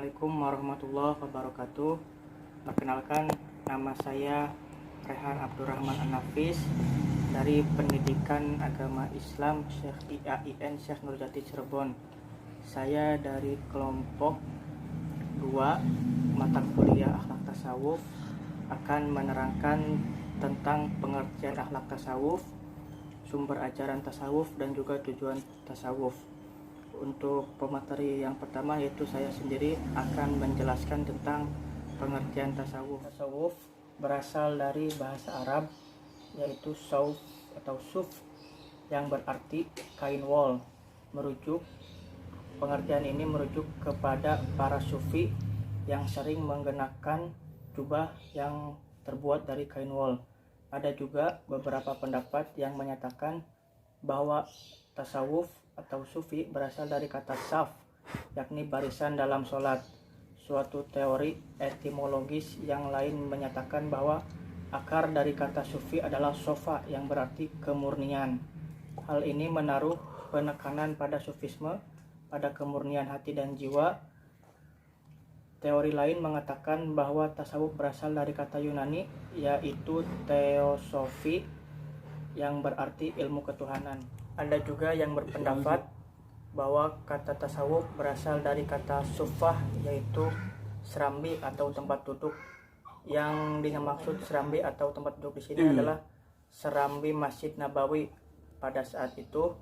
Assalamualaikum warahmatullahi wabarakatuh. Perkenalkan, nama saya Rehan Abdurrahman An-Nafis dari Pendidikan Agama Islam Syekh IAIN Syekh Nurjati Cirebon. Saya dari kelompok 2 mata kuliah akhlak tasawuf akan menerangkan tentang pengertian akhlak tasawuf, sumber ajaran tasawuf, dan juga tujuan tasawuf. Untuk pemateri yang pertama, yaitu saya sendiri akan menjelaskan tentang pengertian tasawuf. Tasawuf berasal dari bahasa Arab, yaitu sauf atau suf, yang berarti kain wol. Pengertian ini merujuk kepada para sufi yang sering mengenakan jubah yang terbuat dari kain wol. Ada juga beberapa pendapat yang menyatakan bahwa tasawuf atau sufi berasal dari kata saf, yakni barisan dalam sholat. Suatu teori etimologis yang lain menyatakan bahwa akar dari kata sufi adalah sofa, yang berarti kemurnian. Hal ini menaruh penekanan pada sufisme, pada kemurnian hati dan jiwa. Teori lain mengatakan bahwa tasawuf berasal dari kata Yunani, yaitu teosofi, yang berarti ilmu ketuhanan. Ada juga yang berpendapat bahwa kata tasawuf berasal dari kata sufah, yaitu serambi atau tempat duduk. Yang dimaksud serambi atau tempat duduk di sini adalah serambi Masjid Nabawi pada saat itu.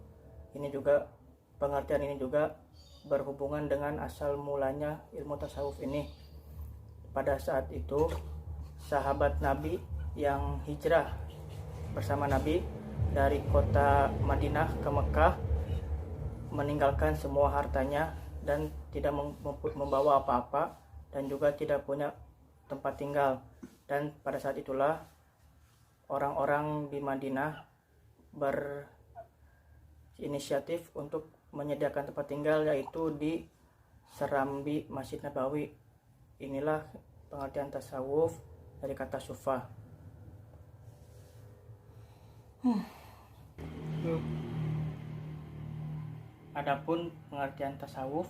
Pengertian ini juga berhubungan dengan asal mulanya ilmu tasawuf ini. Pada saat itu, sahabat Nabi yang hijrah bersama Nabi dari kota Madinah ke Mekah meninggalkan semua hartanya dan tidak membawa apa-apa, dan juga tidak punya tempat tinggal. Dan pada saat itulah orang-orang di Madinah berinisiatif untuk menyediakan tempat tinggal, yaitu di serambi Masjid Nabawi. Inilah pengertian tasawuf dari kata sufah. Adapun pengertian tasawuf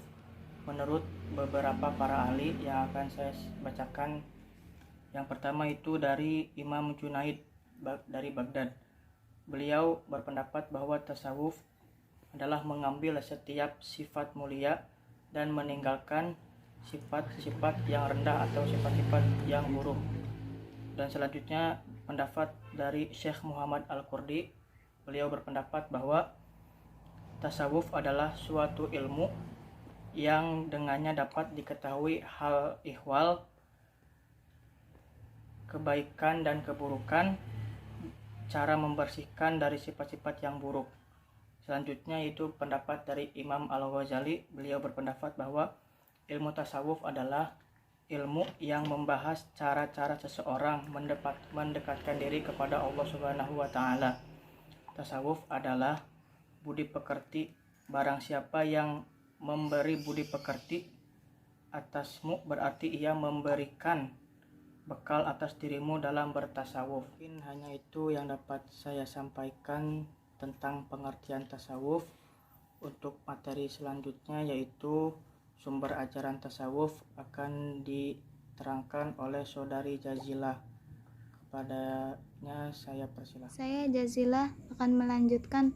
menurut beberapa para ahli yang akan saya bacakan. Yang pertama itu dari Imam Junaid dari Baghdad. Beliau berpendapat bahwa tasawuf adalah mengambil setiap sifat mulia dan meninggalkan sifat-sifat yang rendah atau sifat-sifat yang buruk. Dan selanjutnya pendapat dari Syekh Muhammad Al-Qurdi. Beliau berpendapat bahwa tasawuf adalah suatu ilmu yang dengannya dapat diketahui hal ihwal, kebaikan dan keburukan, cara membersihkan dari sifat-sifat yang buruk. Selanjutnya itu pendapat dari Imam Al-Ghazali. Beliau berpendapat bahwa ilmu tasawuf adalah ilmu yang membahas cara-cara seseorang mendekatkan diri kepada Allah Subhanahu wa Ta'ala. Tasawuf adalah budi pekerti. Barang siapa yang memberi budi pekerti atasmu, berarti ia memberikan bekal atas dirimu dalam bertasawuf. Mungkin hanya itu yang dapat saya sampaikan tentang pengertian tasawuf. Untuk materi selanjutnya, yaitu sumber ajaran tasawuf, akan diterangkan oleh saudari Jazilah. Kepadanya saya persilakan. Saya Jazilah akan melanjutkan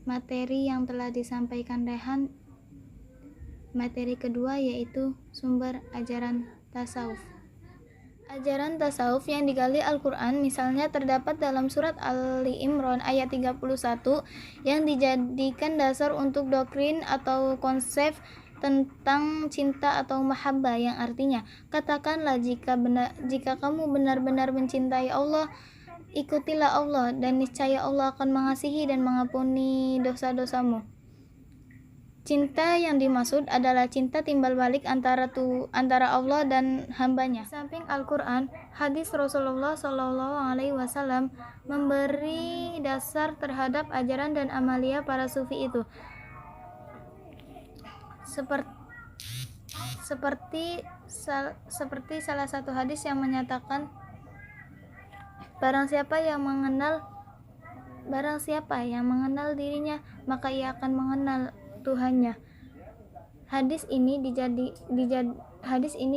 materi yang telah disampaikan Rehan. Materi kedua yaitu sumber ajaran tasawuf. Ajaran tasawuf yang digali Al-Quran misalnya terdapat dalam surat Ali Imran ayat 31 yang dijadikan dasar untuk doktrin atau konsep tentang cinta atau mahabbah, yang artinya, katakanlah jika kamu benar-benar mencintai Allah, ikutilah Allah, dan niscaya Allah akan mengasihi dan mengampuni dosa-dosamu. Cinta yang dimaksud adalah cinta timbal balik antara Allah dan hambanya. Di samping Al-Quran, hadis Rasulullah SAW memberi dasar terhadap ajaran dan amalia para sufi itu. Seperti salah satu hadis yang menyatakan, barang siapa yang mengenal dirinya, maka ia akan mengenal Tuhannya. Hadis ini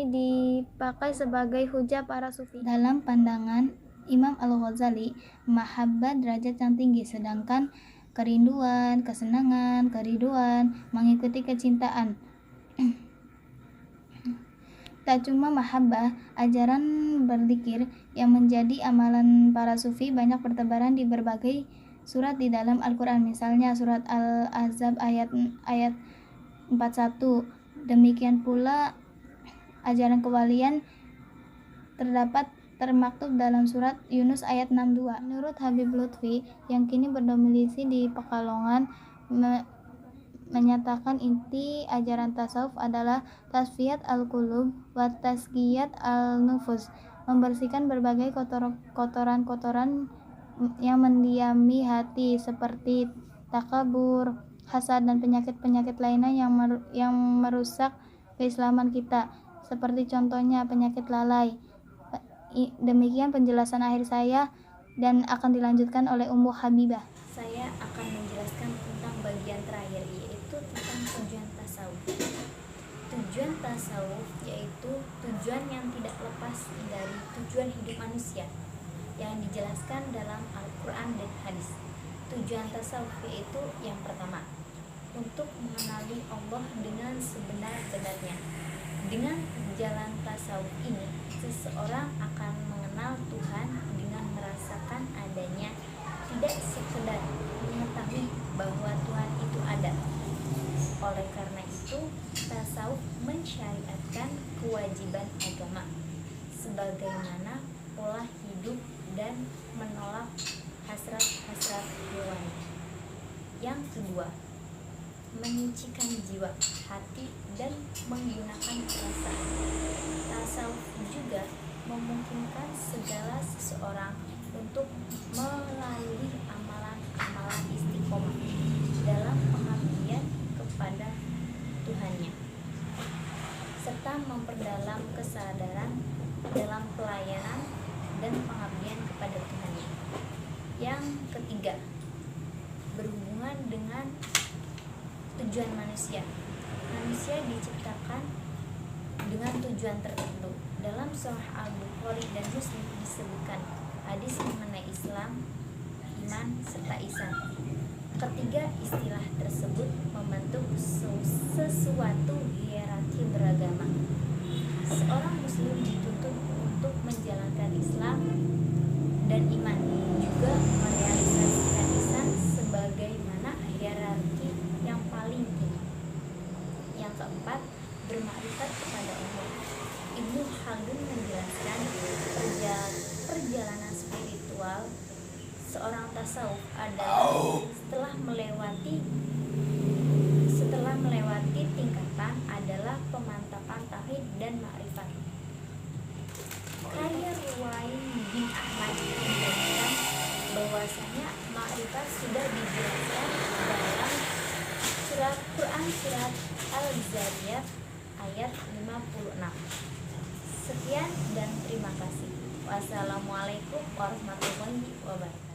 dipakai sebagai hujah para sufi. Dalam pandangan Imam Al-Ghazali, mahabbah derajat yang tinggi, sedangkan kerinduan, kesenangan, keriduan mengikuti kecintaan. Tak cuma mahabbah, ajaran berzikir yang menjadi amalan para sufi banyak bertebaran di berbagai surat di dalam Al-Quran. Misalnya surat Al-Ahzab ayat 41. Demikian pula ajaran kewalian termaktub dalam surat Yunus ayat 62. Menurut Habib Lutfi yang kini berdomisili di Pekalongan, menyatakan inti ajaran tasawuf adalah tasfiyat al-qulub wa tazkiyat al-nufus, membersihkan berbagai kotoran-kotoran yang mendiami hati seperti takabur, hasad, dan penyakit-penyakit lainnya yang merusak keislaman kita, seperti contohnya penyakit lalai. Demikian penjelasan akhir saya dan akan dilanjutkan oleh Ummu Habibah. Saya akan menjelaskan tentang bagian terakhir, yaitu tentang tujuan tasawuf. Tujuan tasawuf yaitu tujuan yang tidak lepas dari tujuan hidup manusia yang dijelaskan dalam Al-Quran dan hadis. Tujuan tasawuf yaitu yang pertama, untuk mengenali Allah dengan sebenar-benarnya. Dengan jalan tasawuf ini, seseorang akan mengenal Tuhan dengan merasakan adanya, tidak sekedar mengetahui bahwa Tuhan itu ada. Oleh karena itu, tasawuf mensyariatkan kewajiban agama sebagaimana pola hidup dan menolak hasrat-hasrat hewani. Yang kedua, menyucikan jiwa, hati, dan menggunakan perasaan. Tasawuf juga memungkinkan segala seseorang untuk melalui amalan-amalan istiqomah dalam pengabdian kepada Tuhannya, serta memperdalam kesadaran dalam pelayanan dan pengabdian kepada Tuhannya. Yang ketiga, berhubungan dengan tujuan manusia. Manusia diciptakan dengan tujuan tertentu. Dalam Sahih Al-Bukhari dan Muslim disebutkan hadis mengenai Islam, iman, serta ihsan. Ketiga istilah tersebut membentuk sesuatu hierarki beragama. Seorang muslim dituntut untuk menjalankan Islam dan iman, juga merealisasikan ihsan sebagaimana hierarki yang paling tinggi. Yang keempat, bermakrifat kepada Allah. Ibnu Khaldun menjelaskan perjalanan spiritual seorang tasawuf adalah setelah melewati tingkatan adalah pemantapan tauhid dan makrifat. Karya Ruwain bin Ahmad menjelaskan bahwasanya makrifat sudah dijelaskan dalam surat Quran surat Al-Zariyat ayat 56. Sekian dan terima kasih. Wassalamualaikum warahmatullahi wabarakatuh.